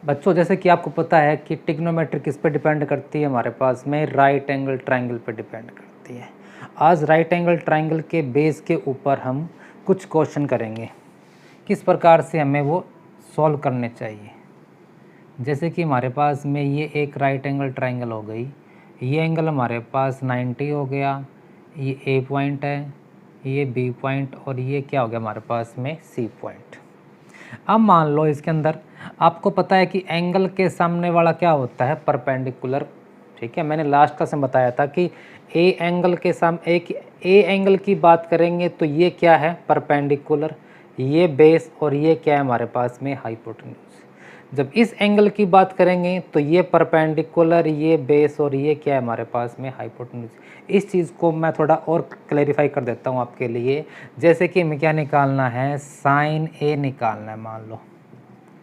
बच्चों जैसे कि आपको पता है कि ट्रिग्नोमेट्री किस पे डिपेंड करती है, हमारे पास में राइट एंगल ट्रायंगल पे डिपेंड करती है। आज राइट एंगल ट्रायंगल के बेस के ऊपर हम कुछ क्वेश्चन करेंगे, किस प्रकार से हमें वो सॉल्व करने चाहिए। जैसे कि हमारे पास में ये एक राइट एंगल ट्रायंगल हो गई, ये एंगल हमारे पास 90 हो गया, ये ए पॉइंट है, ये बी पॉइंट और ये क्या हो गया हमारे पास में सी पॉइंट। अब मान लो इसके अंदर आपको पता है कि एंगल के सामने वाला क्या होता है, परपेंडिकुलर। ठीक है, मैंने लास्ट क्लास में बताया था कि ए एंगल के सामने ए एंगल की बात करेंगे तो ये क्या है, परपेंडिकुलर, ये बेस और ये क्या है हमारे पास में हाइपोटेन्यूज। जब इस एंगल की बात करेंगे तो ये परपेंडिकुलर, ये बेस और ये क्या है हमारे पास में हाइपोटेन्यूज। इस चीज़ को मैं थोड़ा और क्लैरिफाई कर देता हूँ आपके लिए। जैसे कि हमें क्या निकालना है, साइन ए निकालना है। मान लो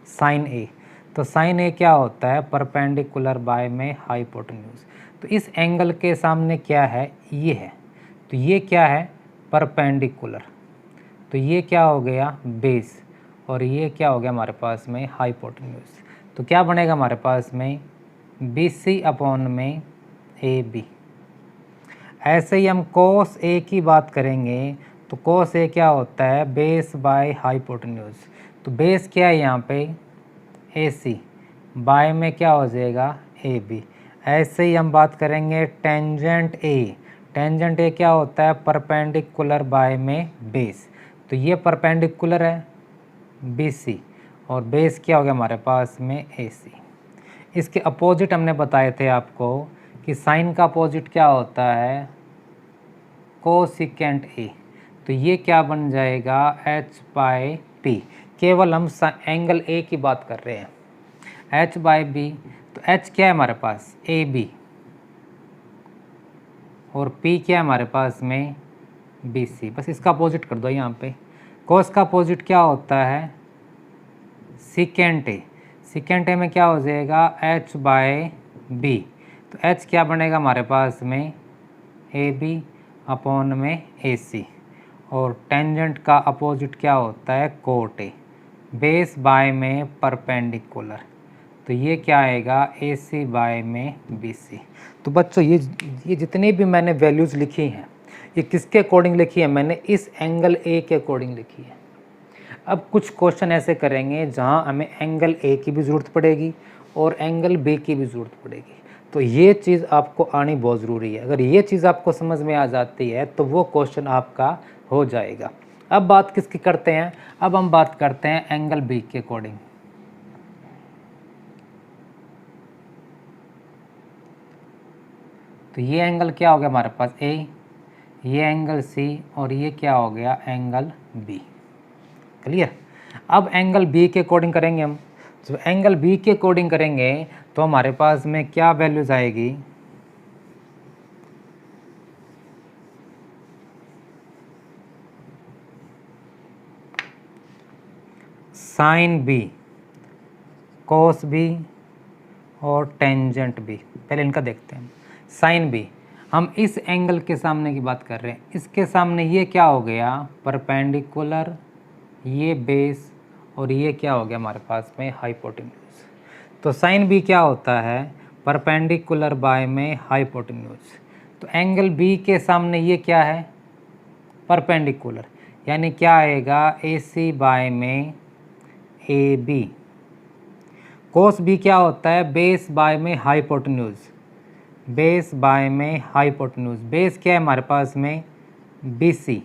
साइन ए, तो साइन ए क्या होता है, परपेंडिकुलर बाय में हाइपोटेन्यूज। तो इस एंगल के सामने क्या है, ये है, तो ये क्या है, परपेंडिकुलर, तो ये क्या हो गया बेस और ये क्या हो गया हमारे पास में हाइपोटेन्यूज। तो क्या बनेगा हमारे पास में बी सी अपॉन में ए बी। ऐसे ही हम कोस ए की बात करेंगे तो कोस ए क्या होता है, बेस बाय हाइपोटेन्यूज। तो बेस क्या है यहाँ पे ए सी, बाय में क्या हो जाएगा ए बी। ऐसे ही हम बात करेंगे टेंजेंट ए, टेंजेंट ए क्या होता है, परपेंडिकुलर बाय में बेस। तो ये परपेंडिकुलर है बी सी और बेस क्या हो गया हमारे पास में ए सी। इसके अपोजिट हमने बताए थे आपको कि साइन का अपोजिट क्या होता है, कोसिकेंट ए। तो ये क्या बन जाएगा, एच बाय पी। केवल हम एंगल ए की बात कर रहे हैं, एच बाय बी। तो एच क्या है हमारे पास, ए बी, और पी क्या है हमारे पास में बी सी। बस इसका अपोजिट कर दो यहाँ पे। कोस का अपोजिट क्या होता है, सिकेंट ए। सिकेंट ए में क्या हो जाएगा, एच बाय बी। तो एच क्या बनेगा हमारे पास में ए बी अपॉन में ए सी, और टेंजेंट का अपोजिट क्या होता है, कोट ए। बेस बाय में परपेंडिकुलर, तो ये क्या आएगा, ए सी बाय में बी सी। तो बच्चों ये जितनी भी मैंने वैल्यूज़ लिखी हैं, ये किसके अकॉर्डिंग लिखी है, मैंने इस एंगल ए के अकॉर्डिंग लिखी है। अब कुछ क्वेश्चन ऐसे करेंगे जहां हमें एंगल ए की भी ज़रूरत पड़ेगी और एंगल बी की भी ज़रूरत पड़ेगी। तो ये चीज़ आपको आनी बहुत ज़रूरी है। अगर ये चीज़ आपको समझ में आ जाती है तो वो क्वेश्चन आपका हो जाएगा। अब बात किसकी करते हैं, अब हम बात करते हैं एंगल बी के अकॉर्डिंग। तो ये एंगल क्या हो गया हमारे पास ए, ये एंगल सी और ये क्या हो गया एंगल बी। क्लियर। अब एंगल बी के अकॉर्डिंग करेंगे हम। तो एंगल बी के अकॉर्डिंग करेंगे तो हमारे पास में क्या वैल्यूज आएगी, साइन बी, कोस बी और टेंजेंट बी। पहले इनका देखते हैं। साइन बी, हम इस एंगल के सामने की बात कर रहे हैं, इसके सामने ये क्या हो गया, परपेंडिकुलर, ये बेस और ये क्या हो गया हमारे पास में हाइपोटेन्यूज। तो साइन बी क्या होता है, परपेंडिकुलर बाय में हाइपोटेन्यूज। तो एंगल बी के सामने ये क्या है, परपेंडिकुलर, यानी क्या आएगा, ए सी बाय में ए बी। कोस बी क्या होता है, बेस बाय में हाइपोटेन्यूज, बेस बाय में हाइपोटेन्यूज। बेस क्या है हमारे पास में बी सी,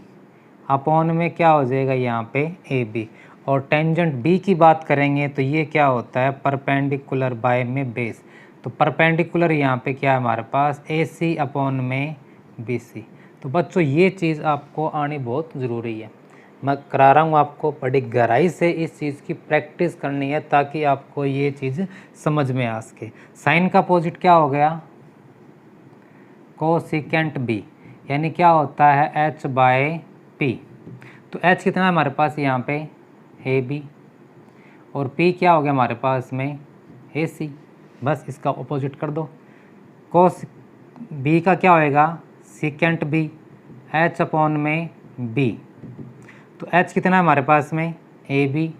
अपॉन में क्या हो जाएगा यहाँ पे ए बी। और टेंजेंट बी की बात करेंगे तो ये क्या होता है, परपेंडिकुलर बाय में बेस। तो परपेंडिकुलर यहाँ पे क्या है हमारे पास, ए सी अपॉन में बी सी। तो बच्चों ये चीज़ आपको आनी बहुत ज़रूरी है। मैं करा रहा हूँ आपको, बड़ी गहराई से इस चीज़ की प्रैक्टिस करनी है ताकि आपको ये चीज़ समझ में आ सके। साइन का अपोजिट क्या हो गया, कोसिकेंट बी, यानी क्या होता है एच बाय पी। तो एच कितना है हमारे पास यहाँ पे ए बी, और पी क्या हो गया हमारे पास में ए सी। बस इसका अपोजिट कर दो। कोस बी का क्या होएगा, सिकेंट बी, एच अपॉन में बी। तो एच कितना है हमारे पास में ए बी,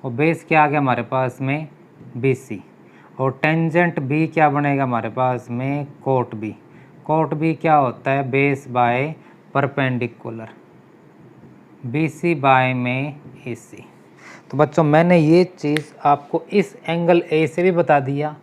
और बेस क्या आ गया हमारे पास में BC, और टेंजेंट B क्या बनेगा हमारे पास में कोट B। कोट B क्या होता है base by perpendicular, BC by में AC। तो बच्चों मैंने ये चीज़ आपको इस एंगल A से भी बता दिया,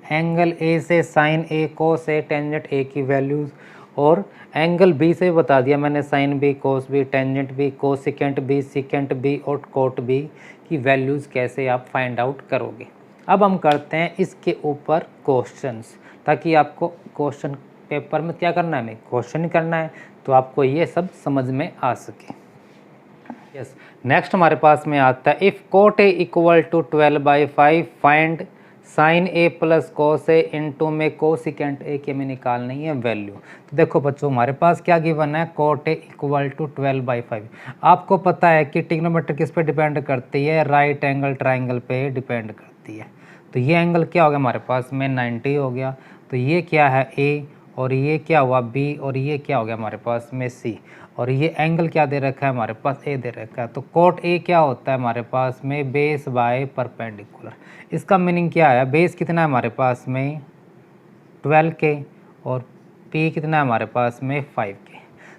एंगल A से sine A cos A tangent A की वैल्यूज़, और एंगल B से भी बता दिया मैंने sine B cos B tangent B cosecant B secant B और कोट B की वैल्यूज़ कैसे आप फाइंड आउट करोगे। अब हम करते हैं इसके ऊपर क्वेश्चंस, ताकि आपको क्वेश्चन पेपर में क्या करना है, हमें क्वेश्चन करना है, तो आपको ये सब समझ में आ सके। यस, नेक्स्ट हमारे पास में आता है if cot A equal to 12/5 find sine A plus cos A into में कोसिकेंट A की हमें निकालनी है वैल्यू। तो देखो बच्चों हमारे पास क्या गिवन है, कोट A इक्वल टू 12/5। आपको पता है कि ट्रिग्नोमेट्री किस पे डिपेंड करती है, राइट एंगल ट्राइंगल पे डिपेंड करती है। तो ये एंगल क्या हो गया हमारे पास में 90 हो गया, तो ये क्या है A, और ये क्या हुआ B, और ये क्या हो गया हमारे पास में C, और ये एंगल क्या दे रखा है हमारे पास A दे रखा है। तो कोट A क्या होता है हमारे पास में बेस बाय परपेंडिकुलर। इसका मीनिंग क्या है, बेस कितना है हमारे पास में 12 के, और P कितना है हमारे पास में 5 के।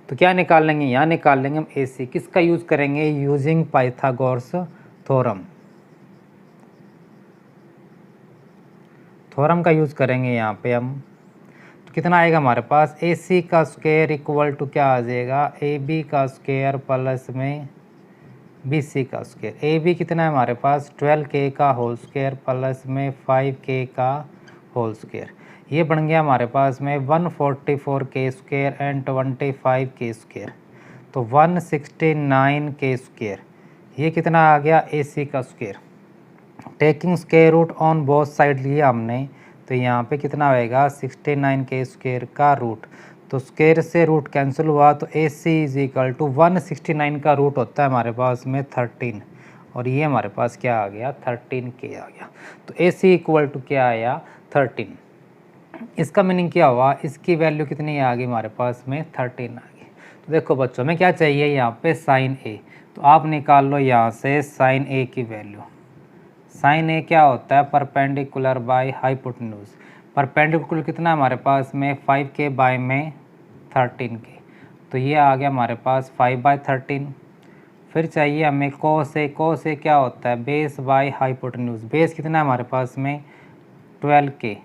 तो क्या निकाल लेंगे, यहाँ निकाल लेंगे हम AC। किसका यूज़ करेंगे, यूजिंग पाइथागोरस थ्योरम, थ्योरम का यूज़ करेंगे यहाँ पे हम। तो कितना आएगा हमारे पास, AC का स्क्वायर इक्वल टू क्या आ जाएगा, AB का स्क्वायर प्लस में BC का स्क्वायर। AB कितना है हमारे पास 12K का होल स्क्वायर प्लस में 5K का होल स्क्वायर। ये बन गया हमारे पास में 144K square and 25K square, तो 169K स्क्वायर। ये कितना आ गया AC का square. Taking square root on both side लिया हमने, तो यहाँ पे कितना आएगा 69K स्क्वायर का रूट। तो स्क्वायर से रूट कैंसिल हुआ, तो AC इज इक्वल टू 169 का रूट होता है हमारे पास में 13, और ये हमारे पास क्या आ गया 13K आ गया। तो AC इक्वल टू क्या आया 13। इसका मीनिंग क्या हुआ, इसकी वैल्यू कितनी आ गई हमारे पास में 13 आ गई। तो देखो बच्चों हमें क्या चाहिए यहाँ पे साइन A, तो आप निकाल लो यहाँ से साइन A की वैल्यू। साइन A क्या होता है, परपेंडिकुलर बाय हाइपोटेन्यूज। परपेंडिकुलर कितना हमारे पास में 5K बाय में 13K, तो ये आ गया हमारे पास 5/13। फिर चाहिए हमें कोस A। कोस A क्या होता है, बेस बाय हाइपोटेन्यूज। बेस कितना है हमारे पास में 12K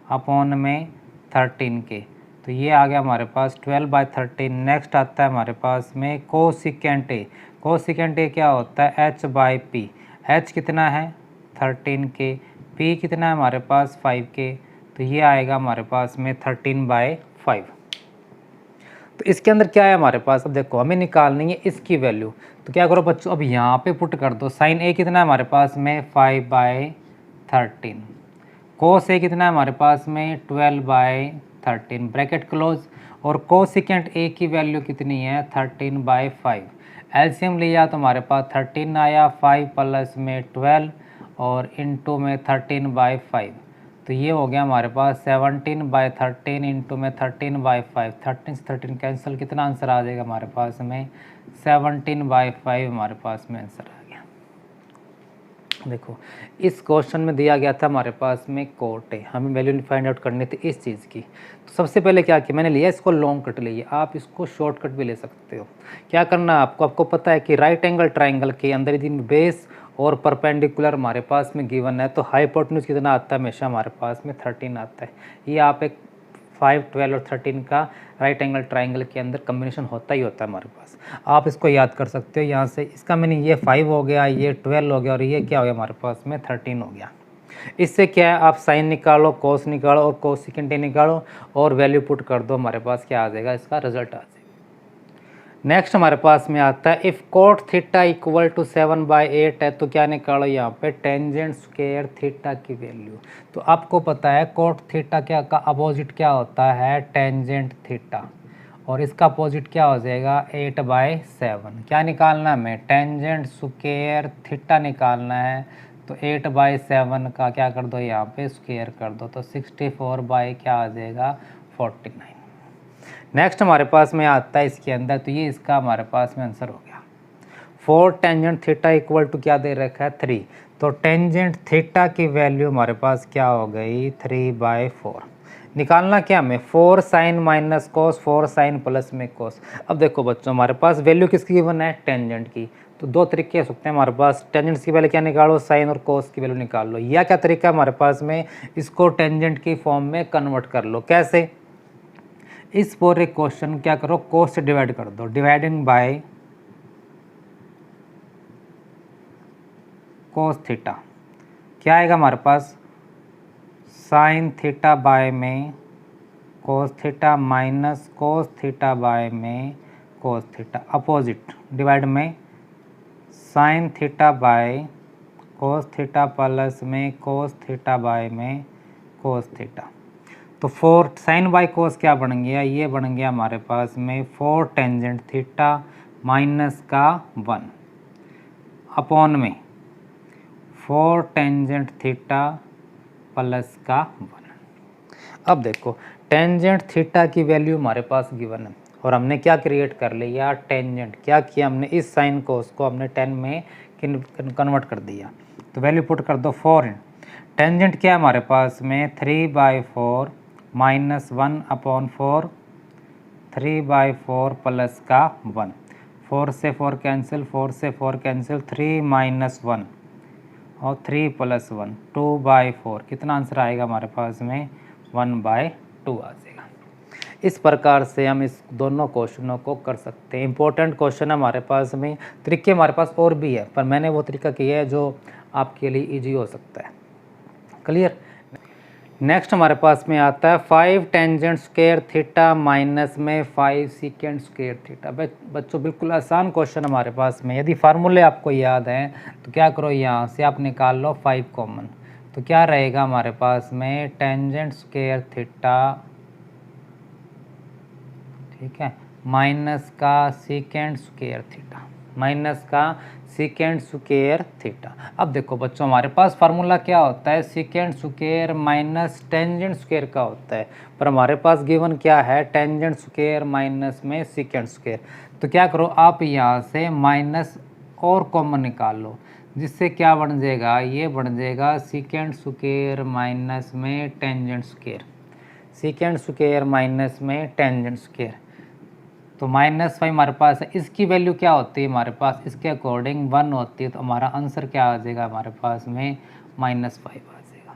अपॉन में 13K, तो ये आ गया हमारे पास 12/13। नेक्स्ट आता है हमारे पास में कोसिकेंट A। कोसिकेंट A क्या होता है, H/P। H कितना है 13K, P कितना है हमारे पास 5K, तो ये आएगा हमारे पास में 13/5। तो इसके अंदर क्या है हमारे पास, अब देखो हमें निकालनी है इसकी वैल्यू। तो क्या करो बच्चों, अब यहाँ पे पुट कर दो। साइन A कितना है हमारे पास में 5/13, कोस A कितना है हमारे पास में 12/13 ब्रैकेट क्लोज, और कोसिकेंट A की वैल्यू कितनी है 13/5। एलसीएम लिया तो हमारे पास 13 आया, 5 प्लस में 12 और इंटू में 13/5, तो ये हो गया हमारे पास 17/13 इंटू में 13/5। 13 से 13 कैंसिल, कितना आंसर आ जाएगा हमारे पास में 17/5 हमारे पास में आंसर आ गया। देखो इस क्वेश्चन में दिया गया था हमारे पास में कोट है, हमें वैल्यू फाइंड आउट करनी थी इस चीज़ की। तो सबसे पहले क्या किया, मैंने लिया इसको लॉन्ग कट लिया, आप इसको शॉर्ट कट भी ले सकते हो। क्या करना है आपको पता है कि राइट एंगल ट्राइंगल के अंदर यदि बेस और परपेंडिकुलर हमारे पास में गिवन है, तो हाइपोटेन्यूज कितना आता है, हमेशा हमारे पास में 13 आता है। ये आप एक 5, 12 और 13 का राइट एंगल ट्राइंगल के अंदर कम्बिनेशन होता ही होता है हमारे पास। आप इसको याद कर सकते हो यहाँ से। इसका मीनिंग ये 5 हो गया, ये 12 हो गया, और ये क्या हो गया हमारे पास में 13 हो गया। इससे क्या है, आप साइन निकालो, कोस निकालो और कोसिकेंट निकालो और वैल्यू पुट कर दो, हमारे पास क्या आ जाएगा, इसका रिजल्ट आ जाएगा। नेक्स्ट हमारे पास में आता है if cot theta equal to 7/8 है, तो क्या निकालो यहाँ पे टेंजेंट स्क्वायर थीटा की वैल्यू। तो आपको पता है कोट थीटा क्या का अपोजिट क्या होता है, टेंजेंट थीटा, और इसका अपोजिट क्या हो जाएगा 8/7। क्या निकालना है हमें, टेंजेंट स्क्वायर थीटा निकालना है। तो 8/7 का क्या कर दो यहाँ पे स्क्वायर कर दो, तो 64 बाई क्या आ जाएगा 49। नेक्स्ट हमारे पास में आता है इसके अंदर, तो ये इसका हमारे पास में आंसर हो गया 4 टेंजेंट थीटा इक्वल टू क्या दे रखा है 3, तो टेंजेंट थीटा की वैल्यू हमारे पास क्या हो गई 3/4। निकालना क्या हमें 4 sine minus cos 4 sine plus में कोस। अब देखो बच्चों हमारे पास वैल्यू किसकी गिवन है टेंजेंट की, तो दो तरीके हो सकते हैं हमारे पास, टेंजेंट की वैल्यू क्या निकालो साइन और कोस की वैल्यू निकाल लो, या क्या तरीका हमारे पास में इसको टेंजेंट की फॉर्म में कन्वर्ट कर लो। कैसे, इस पूरे क्वेश्चन क्या करो कोस से डिवाइड कर दो, डिवाइडिंग बाय कोस थीटा, क्या आएगा हमारे पास साइन थीटा बाय में cos theta minus cos theta by में कोस थीटा, अपोजिट डिवाइड में sine theta by cos theta plus में कोस थीटा बाय में कोस थीटा। तो 4 साइन बाय कोस क्या बन गया, ये बन गया हमारे पास में 4 टेंजेंट थीटा माइनस का 1 अपॉन में 4 टेंजेंट थीटा प्लस का 1। अब देखो टेंजेंट थीटा की वैल्यू हमारे पास गिवन है और हमने क्या क्रिएट कर लिया टेंजेंट, क्या किया हमने इस साइन कोस को हमने 10 में कन्वर्ट कर दिया, तो वैल्यू पुट कर दो 4 टेंजेंट क्या है हमारे पास में 3/4 माइनस 1/4 3/4 प्लस का 1, 4 से 4 कैंसिल 4 से 4 कैंसिल 3 माइनस 1 और 3 प्लस 1 2/4, कितना आंसर आएगा हमारे पास में 1/2 आ जाएगा। इस प्रकार से हम इस दोनों क्वेश्चनों को कर सकते हैं। इंपॉर्टेंट क्वेश्चन हमारे पास में, तरीके हमारे पास और भी है पर मैंने वो तरीका किया है जो आपके लिए इजी हो सकता है। क्लियर। नेक्स्ट हमारे पास में आता है 5 टेंजेंट स्क्वायर थीटा माइनस में 5 सीकेंट स्क्वायर थीटा। बच्चों बिल्कुल आसान क्वेश्चन हमारे पास में, यदि फार्मूले आपको याद हैं तो क्या करो यहाँ से आप निकाल लो 5 कॉमन, तो क्या रहेगा हमारे पास में टेंजेंट स्क्वायर थीटा, ठीक है, माइनस का सीकेंट स्क्वायर थीटा, माइनस का सीकेंट स्क्वायर थीटा। अब देखो बच्चों हमारे पास फार्मूला क्या होता है secant square minus tangent square का होता है, पर हमारे पास गिवन क्या है टेंजेंट स्क्वायर माइनस में सीकेंट स्क्वायर। तो क्या करो आप यहाँ से माइनस और कॉमन निकाल लो, जिससे क्या बन जाएगा, ये बन जाएगा सीकेंट स्क्वायर माइनस में tangent square, secant square minus में टेंजेंट स्क्वायर। तो -5 हमारे पास है, इसकी वैल्यू क्या होती है हमारे पास इसके अकॉर्डिंग 1 होती है, तो हमारा आंसर क्या आ जाएगा हमारे पास में -5 आ जाएगा।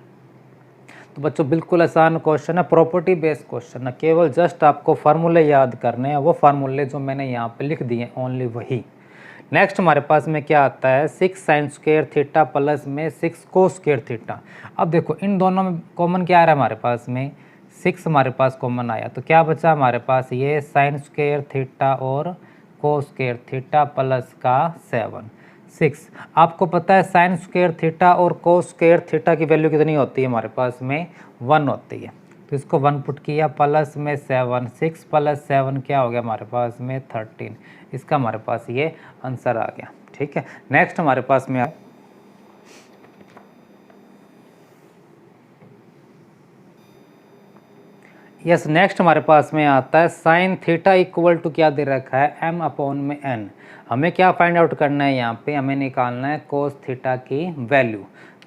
तो बच्चों बिल्कुल आसान क्वेश्चन है, प्रॉपर्टी बेस्ड क्वेश्चन है, केवल जस्ट आपको फार्मूले याद करने हैं, वो फार्मूले जो मैंने यहाँ पे लिख दिए ओनली वही। नेक्स्ट हमारे पास में क्या आता है 6 साइन स्क्वायर थीटा प्लस में 6 कोस स्क्वायर थीटा। अब देखो इन दोनों में कॉमन क्या आ रहा है हमारे पास में 6 हमारे पास कॉमन आया, तो क्या बचा हमारे पास ये साइन स्क्वायर थीटा और कोस स्क्वायर थीटा प्लस का 7 6। आपको पता है साइन स्क्वायर थीटा और कोस स्क्वायर थीटा की वैल्यू कितनी होती है हमारे पास में 1 होती है, तो इसको 1 पुट किया प्लस में 7 6 प्लस 7 क्या हो गया हमारे पास में 13, इसका हमारे पास ये आंसर आ गया। ठीक है, नेक्स्ट हमारे पास में यस नेक्स्ट हमारे पास में आता है साइन थीटा इक्वल टू क्या दे रखा है m/n। हमें क्या फाइंड आउट करना है, यहाँ पे हमें निकालना है कोस थीटा की वैल्यू।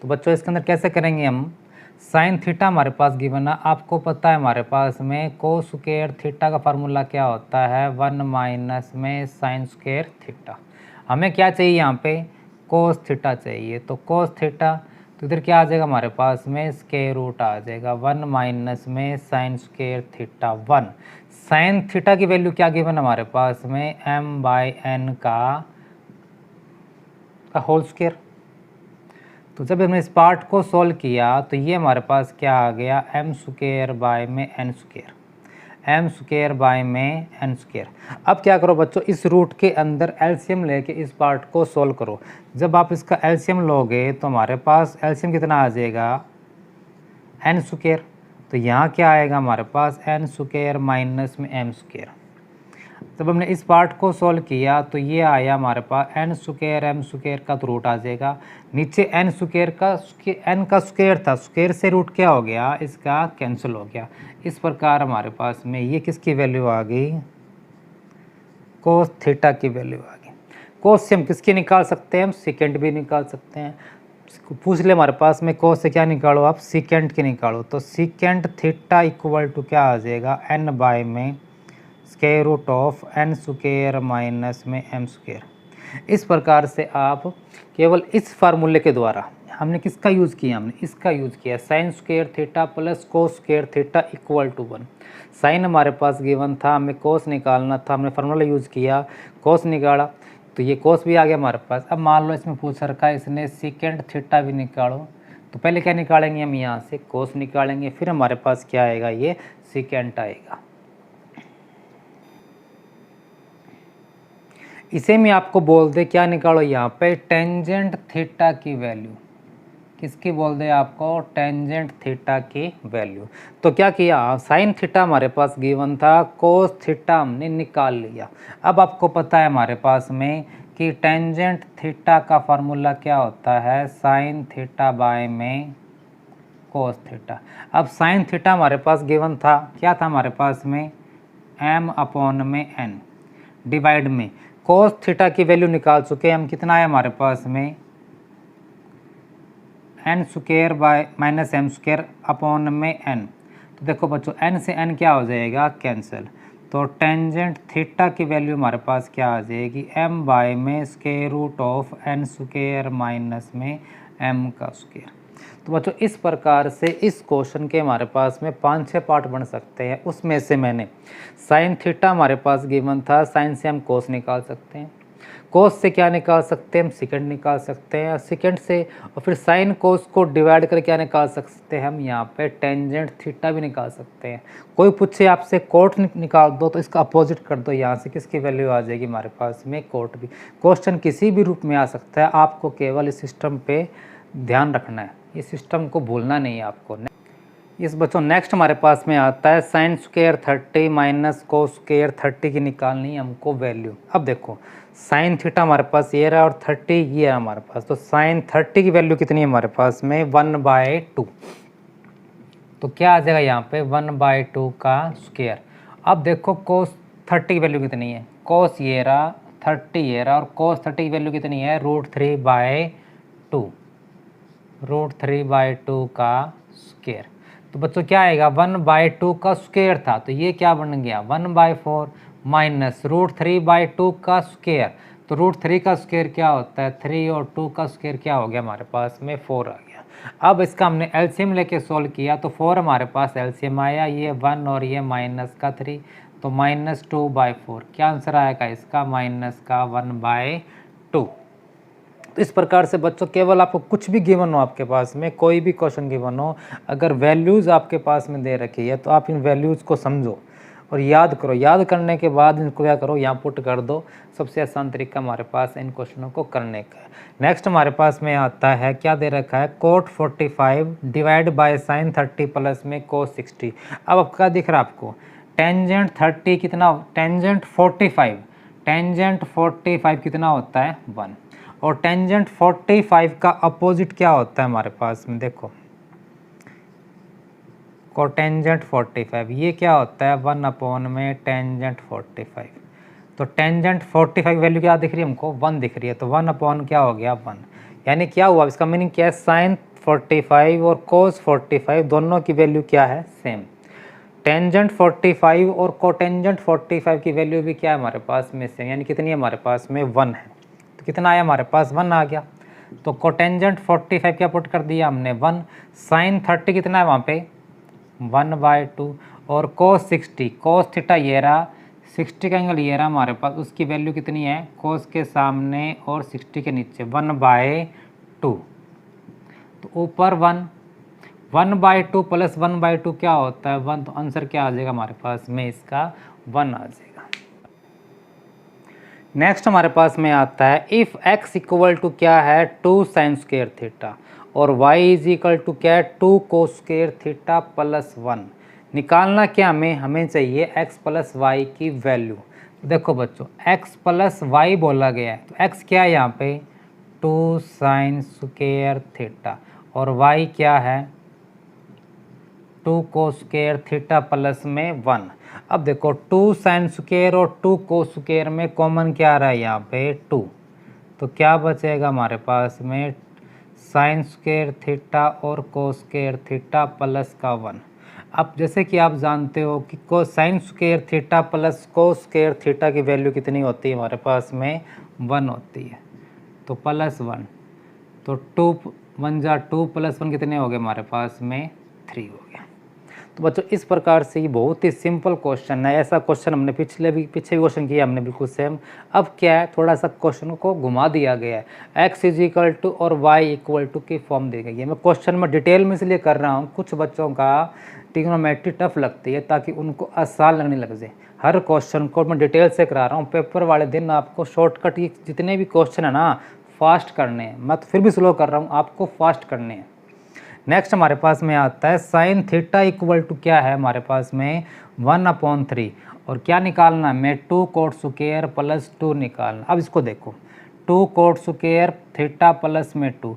तो बच्चों इसके अंदर कैसे करेंगे हम, साइन थीटा हमारे पास गिवन है, आपको पता है हमारे पास में कोस स्क्वायर थीटा का फार्मूला क्या होता है 1 माइनस में साइन स्क्वायर थीटा। हमें क्या चाहिए यहाँ पे कोस थीटा चाहिए, तो कोस थीटा तो इधर क्या आ जाएगा हमारे पास में स्क्वायर रूट आ जाएगा 1 माइनस में sign square theta 1। Sine theta की वैल्यू क्या गिवन हमारे पास में m/n का होल स्क्वायर। तो जब हमने इस पार्ट को सॉल्व किया तो ये हमारे पास क्या आ गया m² में n²। अब क्या करो बच्चों इस रूट के अंदर एलसीएम लेके इस पार्ट को सॉल्व करो। जब आप इसका एलसीएम लोगे तो हमारे पास एलसीएम कितना आ जाएगा n²। तो यहाँ क्या आएगा हमारे पास n² माइनस में m²। जब हमने इस पार्ट को सॉल्व किया तो ये आया हमारे पास n² का तो रूट आ जाएगा, नीचे n² का n का स्क्वायर था, स्क्वायर से रूट क्या हो गया इसका कैंसिल हो गया। इस प्रकार हमारे पास में ये किसकी वैल्यू आ गई कोस थीटा की वैल्यू आ गई। कोस से हम किसकी निकाल सकते हैं, हम सेकेंड भी निकाल सकते हैं। पूछ ले हमारे पास में कोस से क्या निकालो आप, सेकेंड की निकालो, तो सेकेंड थीटा इक्वल टू क्या आ जाएगा, n बाय में square root of n square minus में m स्क्वायर। इस प्रकार से आप केवल इस फार्मूले के द्वारा हमने किसका यूज़ किया, हमने इसका यूज़ किया, sine square theta plus cos square theta equal to 1। Sine हमारे पास गिवन था, हमें कोस निकालना था, हमने फार्मूला यूज़ किया, कोस निकाला, तो ये कोस भी आ गया हमारे पास। अब मान लो इसमें पूछ रखा है इसने सेकेंड थीटा भी निकालो, तो पहले क्या निकालेंगे हम, यहाँ से कोस निकालेंगे, फिर हमारे पास क्या आएगा, ये सेकेंड आएगा। इसे मैं आपको बोल दे क्या निकालो, यहाँ पे टेंजेंट थीटा की वैल्यू, किसकी बोल दे आपको, टेंजेंट थीटा की वैल्यू। तो क्या किया, साइन थीटा हमारे पास गिवन था, कोस थीटा हमने निकाल लिया। अब आपको पता है हमारे पास में कि टेंजेंट थीटा का फार्मूला क्या होता है, साइन थीटा बाय में कोस थीटा। अब साइन थीटा हमारे पास गिवन था, क्या था हमारे पास में, m अपॉन में n डिवाइड में कोस थीटा की वैल्यू निकाल चुके हम, कितना है हमारे पास में, n square by minus m square upon में n। तो देखो बच्चों n से n क्या हो जाएगा, कैंसिल, तो टेंजेंट थीटा की वैल्यू हमारे पास क्या आ जाएगी, m बाय में square root of n square minus में m का स्क्वायर। तो बच्चों इस प्रकार से इस क्वेश्चन के हमारे पास में 5-6 पार्ट बन सकते हैं। उसमें से मैंने साइन थीटा हमारे पास गिवन था, साइन से हम कोस निकाल सकते हैं, कोस से क्या निकाल सकते हैं, हम सेकंड निकाल सकते हैं, सेकंड से और फिर साइन कोस को डिवाइड करके क्या निकाल सकते हैं हम, यहाँ पे टेंजेंट थीटा भी निकाल सकते हैं। कोई पूछे आपसे कोट निकाल दो, तो इसका अपोजिट कर दो, यहाँ से किसकी वैल्यू आ जाएगी हमारे पास में, कोट भी। क्वेश्चन किसी भी रूप में आ सकता है, आपको केवल इस सिस्टम पे ध्यान रखना है, इस सिस्टम को भूलना नहीं है आपको। इस बच्चों नेक्स्ट हमारे पास में आता है sine square 30 minus cos square 30 की निकालनी है हमको वैल्यू। अब देखो साइन थीटा हमारे पास ये रहा और 30 ये है हमारे पास, तो साइन 30 की वैल्यू कितनी है हमारे पास में, 1/2। तो क्या आ जाएगा यहाँ पे 1/2 का स्क्वायर। अब देखो कोस 30 की वैल्यू कितनी है, कोस ये रहा 30 ये रहा, और कोस 30 की वैल्यू कितनी है, √3/2, √3/2 का स्क्वायर। तो बच्चों क्या आएगा, 1/2 का स्क्वायर था, तो ये क्या बन गया 1/4 माइनस √3/2 का स्क्वायर। तो √3 का स्क्वायर क्या होता है, 3, और 2 का स्क्वायर क्या हो गया हमारे पास में 4 आ गया। अब इसका हमने एलसीएम लेके सोल्व किया, तो 4 हमारे पास एलसीएम आया, ये 1 और ये माइनस का 3, तो -2/4। क्या आंसर आएगा इसका, माइनस का 1/2। तो इस प्रकार से बच्चों केवल आपको कुछ भी गिवन हो, आपके पास में कोई भी क्वेश्चन गिवन हो, अगर वैल्यूज़ आपके पास में दे रखी है, तो आप इन वैल्यूज़ को समझो और याद करो। याद करने के बाद इनको क्या करो, यहाँ पुट कर दो। सबसे आसान तरीका हमारे पास इन क्वेश्चनों को करने का है। नेक्स्ट हमारे पास में आता है, क्या दे रखा है, cot 45 divide by sine 30 plus में कोस 60। अब क्या दिख रहा है आपको, टेंजेंट 30 कितना, टेंजेंट 45 कितना होता है 1, और टेंजेंट 45 का अपोजिट क्या होता है हमारे पास में, देखो कोटेंजेंट 45 ये क्या होता है 1 अपॉन में टेंजेंट 45। तो टेंजेंट 45 वैल्यू क्या दिख रही है हमको, 1 दिख रही है, तो 1 अपॉन क्या हो गया 1। यानी क्या हुआ, इसका मीनिंग क्या है, साइन 45 और कोस 45 दोनों की वैल्यू क्या है, सेम। टेंजेंट 45 और कोटेंजेंट 45 की वैल्यू भी क्या है हमारे पास में सेम, यानी कितनी है हमारे पास में 1 है। तो कितना आया हमारे पास 1 आ गया। तो कोटेंजेंट 45 क्या पुट कर दिया हमने 1, साइन 30 कितना है वहाँ पे 1/2, और कोस 60, कोस थीटा ये रहा, 60 का एंगल ये रहा हमारे पास, उसकी वैल्यू कितनी है, कोस के सामने और 60 के नीचे 1/2, तो ऊपर 1/2 प्लस 1/2 क्या होता है 1, तो आंसर क्या आ जाएगा हमारे पास में इसका 1 आ जाएगा। नेक्स्ट हमारे पास में आता है, इफ़ x इक्वल टू क्या है 2 साइन स्क्वायर थीटा और y इज इक्वल टू क्या है 2 कोस स्क्वायर थीटा प्लस 1। निकालना क्या हमें चाहिए x प्लस वाई की वैल्यू। देखो बच्चों x प्लस वाई बोला गया है, तो x क्या है यहाँ पे 2 साइन स्क्वायर थीटा, और y क्या है 2 कोस स्क्वायर थीटा प्लस में 1। अब देखो 2 साइन स्क्वायर और 2 कोस स्क्वायर में कॉमन क्या आ रहा है यहाँ पे 2, तो क्या बचेगा हमारे पास में साइन स्क्वायर थीटा और कोस स्क्वायर थीटा प्लस का 1। अब जैसे कि आप जानते हो कि sign square theta plus cos square theta की वैल्यू कितनी होती है हमारे पास में 1 होती है, तो प्लस 1, तो 2 1 जा 2 प्लस 1 कितने हो गए हमारे पास में 3 हो गया। तो बच्चों इस प्रकार से ये बहुत ही सिंपल क्वेश्चन है। ऐसा क्वेश्चन हमने पीछे भी क्वेश्चन किया हमने बिल्कुल सेम। अब क्या है, थोड़ा सा क्वेश्चन को घुमा दिया गया है, x इक्वल टू और y इक्वल टू की फॉर्म दी गई है। मैं क्वेश्चन में डिटेल में इसलिए कर रहा हूँ, कुछ बच्चों का ट्रिग्नोमेट्री टफ लगती है ताकि उनको आसान लगने लग जाए। हर क्वेश्चन को मैं डिटेल से करा रहा हूँ, पेपर वाले दिन आपको शॉर्टकट ये जितने भी क्वेश्चन है ना फास्ट करने हैं। मैं तो फिर भी स्लो कर रहा हूँ, आपको फास्ट करने हैं। नेक्स्ट हमारे पास में आता है साइन थीटा इक्वल टू क्या है हमारे पास में 1/3, और क्या निकालना है मैं 2 कोट स्क्वायर प्लस 2 निकालना। अब इसको देखो 2 कोट स्क्वायर थीटा प्लस में 2,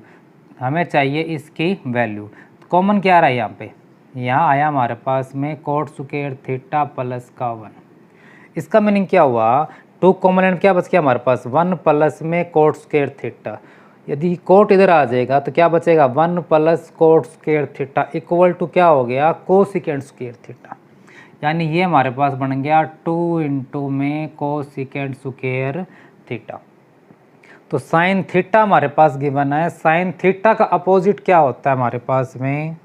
हमें चाहिए इसकी वैल्यू। कॉमन क्या आ रहा है यहाँ पे, यहाँ आया हमारे पास में कोट स्क्वायर थीटा प्लस का 1। इसका मीनिंग क्या हुआ, 2 कॉमन एंड क्या बच गया हमारे पास 1 प्लस में कोट स्क्वायर थीटा। यदि कोट इधर आ जाएगा तो क्या बचेगा 1 plus cot square theta equal to क्या हो गया कोसिकेंट स्क्वायर थीटा। यानी ये हमारे पास बन गया 2 इंटू में कोसिकेंट स्क्वायर थीटा। तो साइन थीटा हमारे पास गिवन है। साइन थीटा का अपोजिट क्या होता है हमारे पास में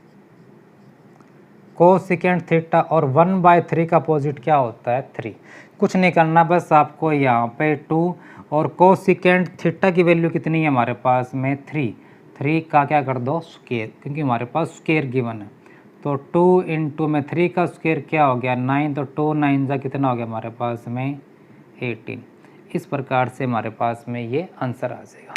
कोसिकेंट थीटा, और 1/3 का अपोजिट क्या होता है 3। कुछ नहीं करना, बस आपको यहाँ पे 2 और कोसिकेंट थीटा की वैल्यू कितनी है हमारे पास में 3 का क्या कर दो स्क्वायर, क्योंकि हमारे पास स्क्वायर गिवन है। तो 2 इंटू में 3 का स्क्वायर क्या हो गया 9, तो 2 9 जा कितना हो गया हमारे पास में 18। इस प्रकार से हमारे पास में ये आंसर आ जाएगा।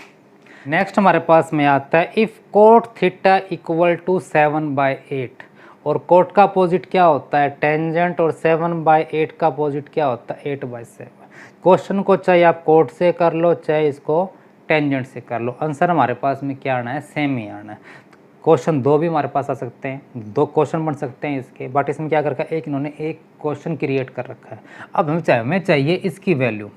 नेक्स्ट हमारे पास में आता है if cot theta equal to 7/8, और कोट का अपोजिट क्या होता है टेंजेंट, और 7/8 का अपोजिट क्या होता है 8/7। क्वेश्चन को चाहे आप कोट से कर लो चाहे इसको टेंजेंट से कर लो, आंसर हमारे पास में क्या आना है सेम ही आना है। क्वेश्चन 2 भी हमारे पास आ सकते हैं, 2 क्वेश्चन बन सकते हैं इसके, बट इसमें क्या कर रखा है इन्होंने एक क्वेश्चन क्रिएट कर रखा है। अब हमें चाहिए इसकी वैल्यू।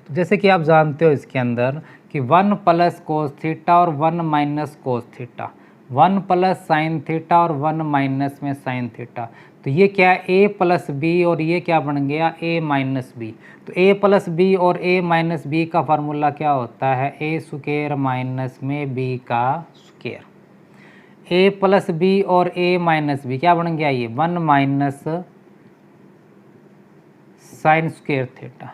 तो जैसे कि आप जानते हो इसके अंदर कि 1 प्लस कोस थीटा और 1 minus cos theta, 1 plus sine theta और 1 माइनस में साइन थीटा। तो ये क्या है a प्लस बी, और ये क्या बन गया a माइनस बी। तो a प्लस बी और a माइनस बी का फार्मूला क्या होता है a स्क्वायर माइनस में b का स्क्वायर। a प्लस बी और a माइनस बी क्या बन गया ये 1 माइनस साइन स्क्वायर थीटा,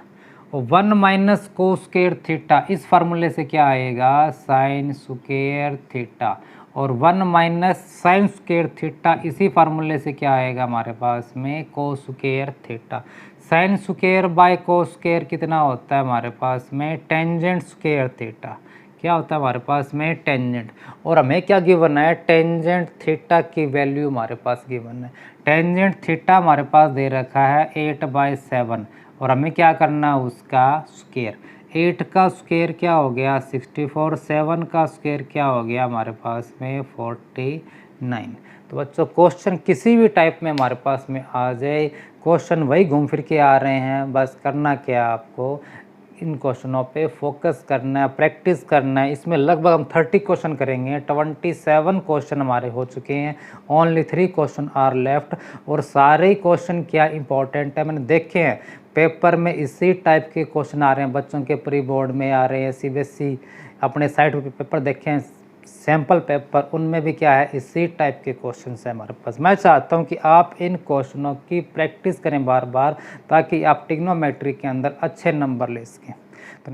और 1 माइनस कोस स्क्वायर थीटा, इस फार्मूले से क्या आएगा साइन स्क्वायर थीटा, और 1 माइनस साइन स्क्वायर थीटा इसी फार्मूले से क्या आएगा हमारे पास में कोस square theta. Sine square by cos square कितना होता है हमारे पास में टेंजेंट स्क्वायर थीटा, क्या होता है हमारे पास में टेंजेंट। और हमें क्या गिवन है टेंजेंट थीटा की वैल्यू हमारे पास गिवन है। टेंजेंट थीटा हमारे पास दे रखा है 8/7, और हमें क्या करना है उसका स्क्वायर। 8 का स्क्वायर क्या हो गया 64, 7 का स्क्वायर क्या हो गया हमारे पास में 49। तो बच्चों क्वेश्चन किसी भी टाइप में हमारे पास में आ जाए, क्वेश्चन वही घूम फिर के आ रहे हैं, बस करना क्या आपको इन क्वेश्चनों पे फोकस करना है, प्रैक्टिस करना है। इसमें लगभग हम 30 क्वेश्चन करेंगे, 27 क्वेश्चन हमारे हो चुके हैं, ओनली 3 क्वेश्चन आर लेफ्ट। और सारे क्वेश्चन क्या इंपॉर्टेंट है मैंने देखे हैं, पेपर में इसी टाइप के क्वेश्चन आ रहे हैं, बच्चों के प्री बोर्ड में आ रहे हैं, CBSE अपने साइट पे पेपर देखे हैं सैम्पल पेपर, उनमें भी क्या है इसी टाइप के क्वेश्चन है हमारे पास। मैं चाहता हूं कि आप इन क्वेश्चनों की प्रैक्टिस करें बार बार, ताकि आप ट्रिग्नोमेट्री के अंदर अच्छे नंबर ले सकें। तो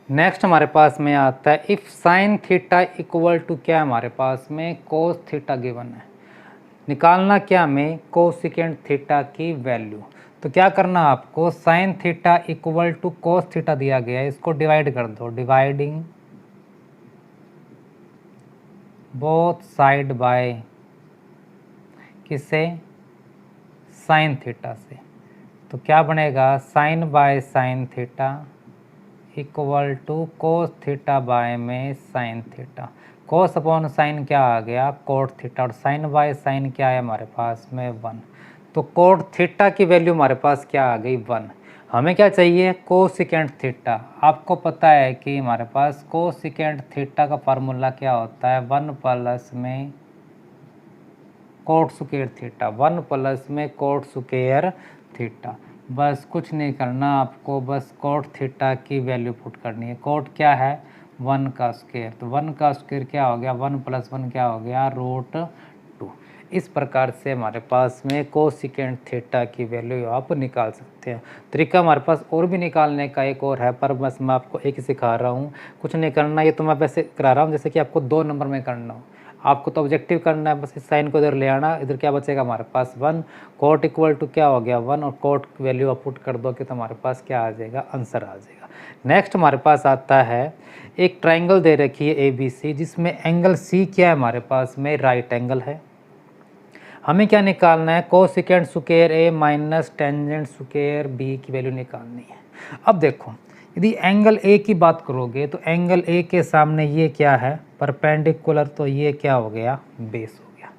नेक्स्ट हमारे पास में आता है if sine theta equal to क्या हमारे पास में कोस थीटा गिवन है, निकालना क्या हमें कोसिकेंट थीटा की वैल्यू। तो क्या करना आपको sine theta equal to cos theta दिया गया है, इसको डिवाइड कर दो, डिवाइडिंग बोथ साइड बाय किससे साइन थीटा से। तो क्या बनेगा sine by sine theta equal to cos theta by में sine theta. Cos upon sine क्या आ गया कोट थीटा, और साइन बाय साइन क्या है हमारे पास में 1। तो कोट थीटा की वैल्यू हमारे पास क्या आ गई 1। हमें क्या चाहिए, कोसिकेंट थीटा। आपको पता है कि हमारे पास कोसिकेंट थीटा का फार्मूला क्या होता है, 1 प्लस में कोट स्क्वायर थीटा, 1 प्लस में कोट स्क्वायर थीटा। बस कुछ नहीं करना आपको, बस कोट थीटा की वैल्यू पुट करनी है। कोट क्या है, 1 का स्क्वायर, तो 1 का स्क्वायर क्या हो गया, 1 + 1 क्या हो गया, √2। इस प्रकार से हमारे पास में कोसिकेंट थीटा की वैल्यू आप निकाल सकते हैं। तरीका हमारे पास और भी निकालने का एक और है, पर बस मैं आपको एक ही सिखा रहा हूँ, कुछ नहीं करना। ये तो मैं वैसे करा रहा हूँ जैसे कि आपको 2 नंबर में करना हो। आपको तो ऑब्जेक्टिव करना है, बस इस साइन को इधर ले आना, इधर क्या बचेगा हमारे पास 1, कोट इक्वल टू क्या हो गया 1, और कोट वैल्यू आप पुट कर दो कि तो हमारे पास क्या आ जाएगा, आंसर आ जाएगा। नेक्स्ट हमारे पास आता है, एक ट्राइंगल दे रखी है ABC, जिसमें एंगल C क्या है हमारे पास में, राइट एंगल है। हमें क्या निकालना है, cosecant square A minus tangent square B की वैल्यू निकालनी है। अब देखो, यदि एंगल A की बात करोगे तो एंगल A के सामने ये क्या है, परपेंडिकुलर, तो ये क्या हो गया, बेस हो गया,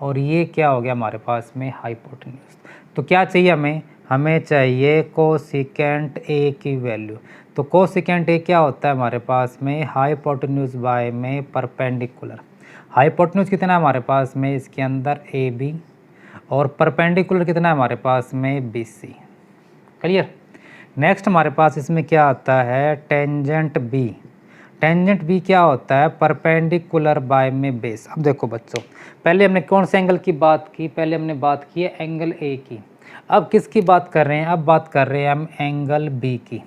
और ये क्या हो गया हमारे पास में, हाइपोटेन्यूज। तो क्या चाहिए हमें, हमें चाहिए कोसिकेंट A की वैल्यू। तो कोसिकेंट A क्या होता है हमारे पास में, हाइपोटेन्यूज बाय में परपेंडिकुलर। हाइपोटेन्यूज कितना है हमारे पास में इसके अंदर, AB, और परपेंडिकुलर कितना है हमारे पास में, BC। क्लियर। नेक्स्ट हमारे पास इसमें क्या आता है, टेंजेंट B। टेंजेंट B क्या होता है, परपेंडिकुलर बाय में बेस। अब देखो बच्चों, पहले हमने कौन से एंगल की बात की, पहले हमने बात की है एंगल A की। अब किसकी बात कर रहे हैं, अब बात कर रहे हैं हम एंगल B की,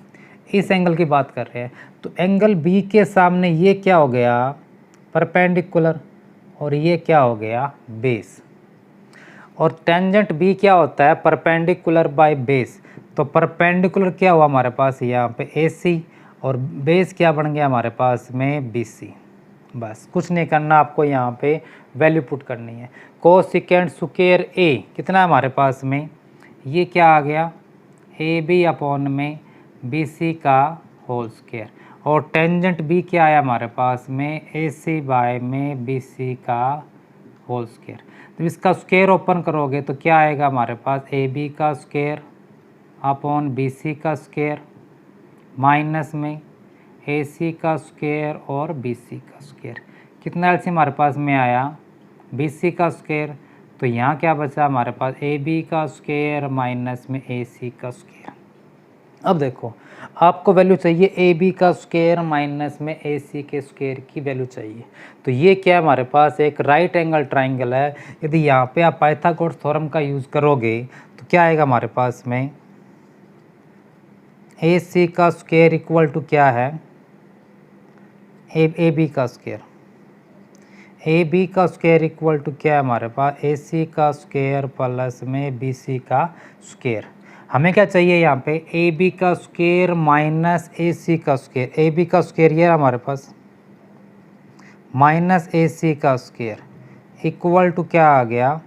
इस एंगल की बात कर रहे हैं। तो एंगल B के सामने ये क्या हो गया, परपेंडिकुलर, और ये क्या हो गया, बेस। और टेंजेंट B क्या होता है, परपेंडिकुलर बाय बेस। तो परपेंडिकुलर क्या हुआ हमारे पास यहाँ पे AC, और बेस क्या बन गया हमारे पास में, BC। बस कुछ नहीं करना आपको, यहाँ पे वैल्यू पुट करनी है। कोसिकेंट स्क्वायर A कितना है हमारे पास में, ये क्या आ गया, AB अपॉन में BC का होल स्क्वायर, और टेंजेंट B क्या आया हमारे पास में, AC बाय में BC का होल स्क्वायर। तो इसका स्क्वायर ओपन करोगे तो क्या आएगा हमारे पास, AB का स्क्वायर अपॉन BC का स्क्वायर, माइनस में AC का स्क्वायर और BC का स्क्वायर। कितना एलसीएम हमारे पास में आया, BC का स्क्वायर। तो यहाँ क्या बचा हमारे पास, AB का स्क्वायर माइनस में AC का स्क्वायर। अब देखो, आपको वैल्यू चाहिए AB का स्क्वायर माइनस में AC के स्क्वायर की वैल्यू चाहिए। तो ये क्या है हमारे पास, एक राइट एंगल ट्राइंगल है। यदि यहाँ पे आप पाइथागोरस थ्योरम का यूज़ करोगे तो क्या आएगा हमारे पास में, AC का स्क्वायर इक्वल टू क्या है, AB का स्क्वायर। AB का स्क्वायर इक्वल टू क्या है हमारे पास, AC का स्क्वायर प्लस में BC का स्क्वायर। हमें क्या चाहिए यहाँ पे, AB का स्क्वायर माइनस AC का स्क्वायर। AB का स्क्वायर ये हमारे पास, माइनस AC का स्क्वायर इक्वल टू क्या आ गया,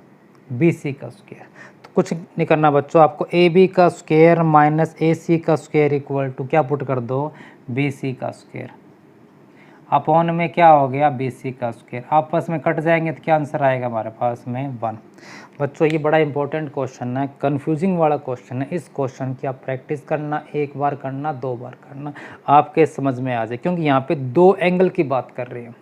BC का स्क्वायर। तो कुछ नहीं करना बच्चों, आपको AB का स्क्वायर माइनस AC का स्क्वायर इक्वल टू क्या पुट कर दो, BC का स्क्वायर अपॉन में क्या हो गया, BC का स्क्वायर। आपस में कट जाएंगे तो क्या आंसर आएगा हमारे पास में, 1। बच्चों ये बड़ा इंपॉर्टेंट क्वेश्चन है, कंफ्यूजिंग वाला क्वेश्चन है। इस क्वेश्चन की आप प्रैक्टिस करना, 1 बार करना, 2 बार करना, आपके समझ में आ जाए, क्योंकि यहाँ पे 2 एंगल की बात कर रहे हैं।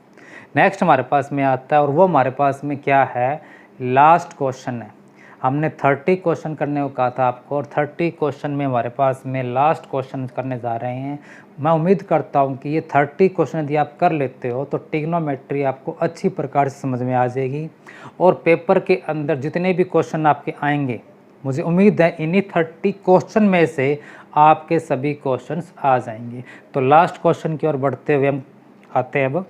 नेक्स्ट हमारे पास में आता है, और वो हमारे पास में क्या है, लास्ट क्वेश्चन है। हमने 30 क्वेश्चन करने को कहा था आपको, और 30 क्वेश्चन में हमारे पास में लास्ट क्वेश्चन करने जा रहे हैं। मैं उम्मीद करता हूं कि ये 30 क्वेश्चन यदि आप कर लेते हो तो ट्रिग्नोमेट्री आपको अच्छी प्रकार से समझ में आ जाएगी, और पेपर के अंदर जितने भी क्वेश्चन आपके आएंगे, मुझे उम्मीद है इन्हीं 30 क्वेश्चन में से आपके सभी क्वेश्चन आ जाएंगे। तो लास्ट क्वेश्चन की ओर बढ़ते हुए हम आते हैं अब।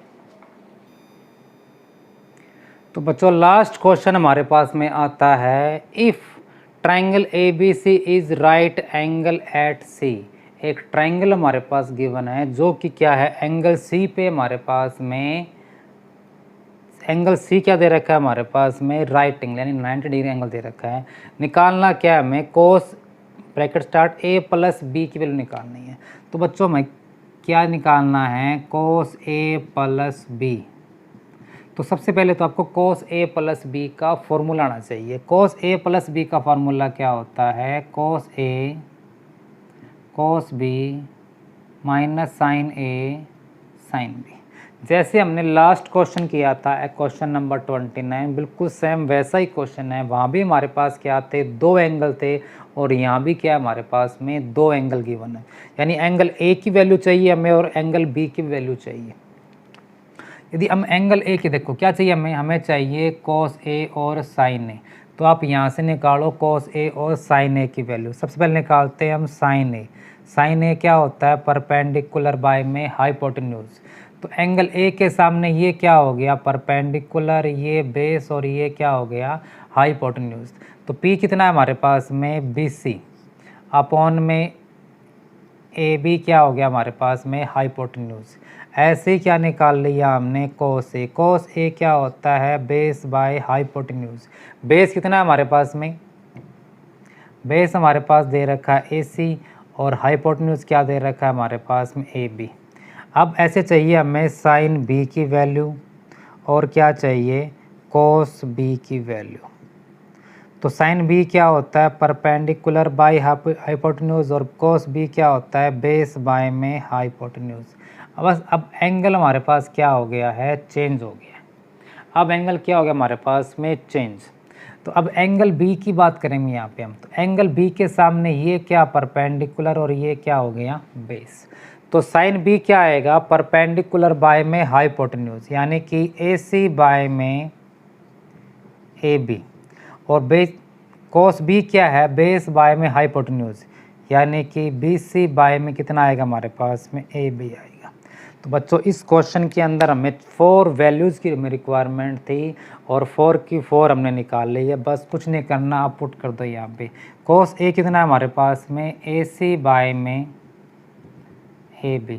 तो बच्चों लास्ट क्वेश्चन हमारे पास में आता है, if triangle ABC is right angle at C। एक ट्राइंगल हमारे पास गिवन है जो कि क्या है, एंगल C पे हमारे पास में, एंगल C क्या दे रखा है हमारे पास में, राइट एंगल यानी 90 डिग्री एंगल दे रखा है। निकालना क्या है हमें, cos bracket start A plus B की वैल्यू निकालनी है। तो बच्चों हमें क्या निकालना है, कोस A प्लस B। तो सबसे पहले तो आपको कोस A प्लस B का फॉर्मूला आना चाहिए। कोस A प्लस B का फार्मूला क्या होता है, cos A cos b minus sine A sine B. जैसे हमने लास्ट क्वेश्चन किया था क्वेश्चन नंबर 29, बिल्कुल सेम वैसा ही क्वेश्चन है। वहाँ भी हमारे पास क्या थे, 2 एंगल थे, और यहाँ भी क्या है हमारे पास में 2 एंगल गिवन है। यानी एंगल ए की वैल्यू चाहिए हमें और एंगल बी की वैल्यू चाहिए। यदि हम एंगल ए की देखो क्या चाहिए हमें चाहिए cos ए और sin ए। तो आप यहाँ से निकालो cos ए और sin ए की वैल्यू। सबसे पहले निकालते हैं हम sin ए। sin ए क्या होता है, परपेंडिकुलर बाय में हाइपोटेन्यूज। तो एंगल ए के सामने ये क्या हो गया, परपेंडिकुलर, ये बेस, और ये क्या हो गया, हाइपोटेन्यूज। तो P कितना है हमारे पास में, BC अपॉन में AB क्या हो गया हमारे पास में, हाइपोटेन्यूज। ऐसे ही क्या निकाल लिया हमने, cos A। cos A क्या होता है, बेस बाय हाइपोटेन्यूज। बेस कितना है हमारे पास में, बेस हमारे पास दे रखा है AC, और हाइपोटेन्यूज क्या दे रखा है हमारे पास में, AB। अब ऐसे चाहिए हमें साइन B की वैल्यू, और क्या चाहिए, cos B की वैल्यू। तो साइन B क्या होता है, परपेंडिकुलर बाय हाइपोटेन्यूज, और cos B क्या होता है, बेस बाय में हाइपोटेन्यूज। अब एंगल हमारे पास क्या हो गया है, चेंज हो गया है। अब एंगल क्या हो गया हमारे पास में, चेंज। तो अब एंगल B की बात करेंगे यहाँ पे हम। तो एंगल B के सामने ये क्या, परपेंडिकुलर, और ये क्या हो गया, बेस। तो साइन B क्या आएगा, परपेंडिकुलर बाय में हाइपोटेन्यूज, यानी कि AC बाय में AB, और बेस cos B क्या है, बेस बाय में हाइपोटेन्यूज, यानी कि BC बाय में कितना आएगा हमारे पास में, AB आएगा। तो बच्चों इस क्वेश्चन के अंदर हमें 4 वैल्यूज़ की रिक्वायरमेंट थी, और 4 की 4 हमने निकाल ली है। बस कुछ नहीं करना, आप पुट कर दो यहाँ पे। cos A कितना है हमारे पास में, AC बाय में AB,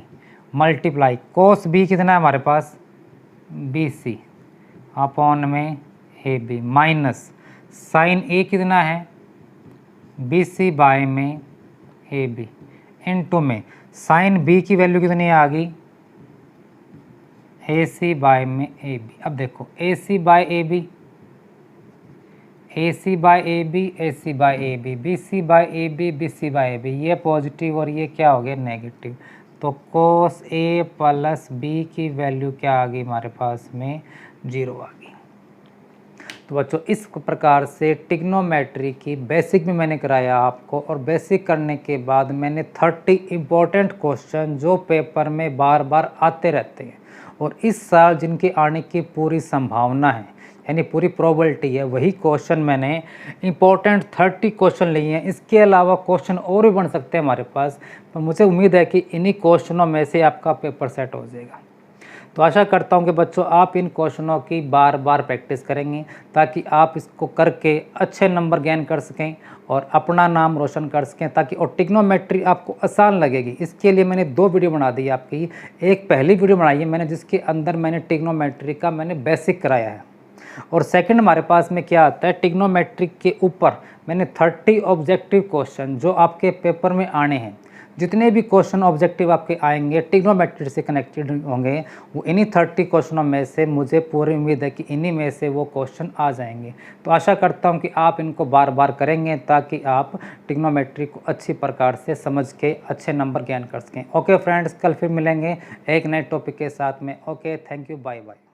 मल्टीप्लाई cos B कितना है हमारे पास, BC अपॉन में AB, माइनस साइन A कितना है, BC बाय में AB, इनटू में साइन B की वैल्यू कितनी आ गई, AC बाय में AB। अब देखो AC by AB, AC by AB, AC by AB, BC by AB, BC by AB, ये पॉजिटिव और ये क्या हो गया, नेगेटिव। तो cos A प्लस B की वैल्यू क्या आ गई हमारे पास में, 0 आ गई। तो बच्चों इस प्रकार से ट्रिग्नोमेट्री की बेसिक भी मैंने कराया आपको, और बेसिक करने के बाद मैंने 30 इम्पोर्टेंट क्वेश्चन जो पेपर में बार बार आते रहते हैं, और इस साल जिनके आने की पूरी संभावना है, यानी पूरी प्रोबेबिलिटी है, वही क्वेश्चन मैंने इम्पोर्टेंट 30 क्वेश्चन लिए हैं। इसके अलावा क्वेश्चन और भी बन सकते हैं हमारे पास, पर मुझे उम्मीद है कि इन्हीं क्वेश्चनों में से आपका पेपर सेट हो जाएगा। तो आशा करता हूं कि बच्चों आप इन क्वेश्चनों की बार बार प्रैक्टिस करेंगे, ताकि आप इसको करके अच्छे नंबर गेन कर सकें और अपना नाम रोशन कर सकें, ताकि और ट्रिग्नोमेट्री आपको आसान लगेगी। इसके लिए मैंने 2 वीडियो बना दी आपकी। एक पहली वीडियो बनाई है मैंने, जिसके अंदर मैंने ट्रिग्नोमेट्री का मैंने बेसिक कराया है, और सेकंड हमारे पास में क्या आता है, ट्रिग्नोमेट्री के ऊपर मैंने 30 ऑब्जेक्टिव क्वेश्चन जो आपके पेपर में आने हैं, जितने भी क्वेश्चन ऑब्जेक्टिव आपके आएंगे ट्रिग्नोमेट्री से कनेक्टेड होंगे, वो इन्हीं 30 क्वेश्चनों में से मुझे पूरी उम्मीद है कि इन्हीं में से वो क्वेश्चन आ जाएंगे। तो आशा करता हूं कि आप इनको बार बार करेंगे, ताकि आप ट्रिग्नोमेट्री को अच्छी प्रकार से समझ के अच्छे नंबर गेन कर सकें। ओके फ्रेंड्स, कल फिर मिलेंगे एक नए टॉपिक के साथ में। Okay, thank you, bye bye.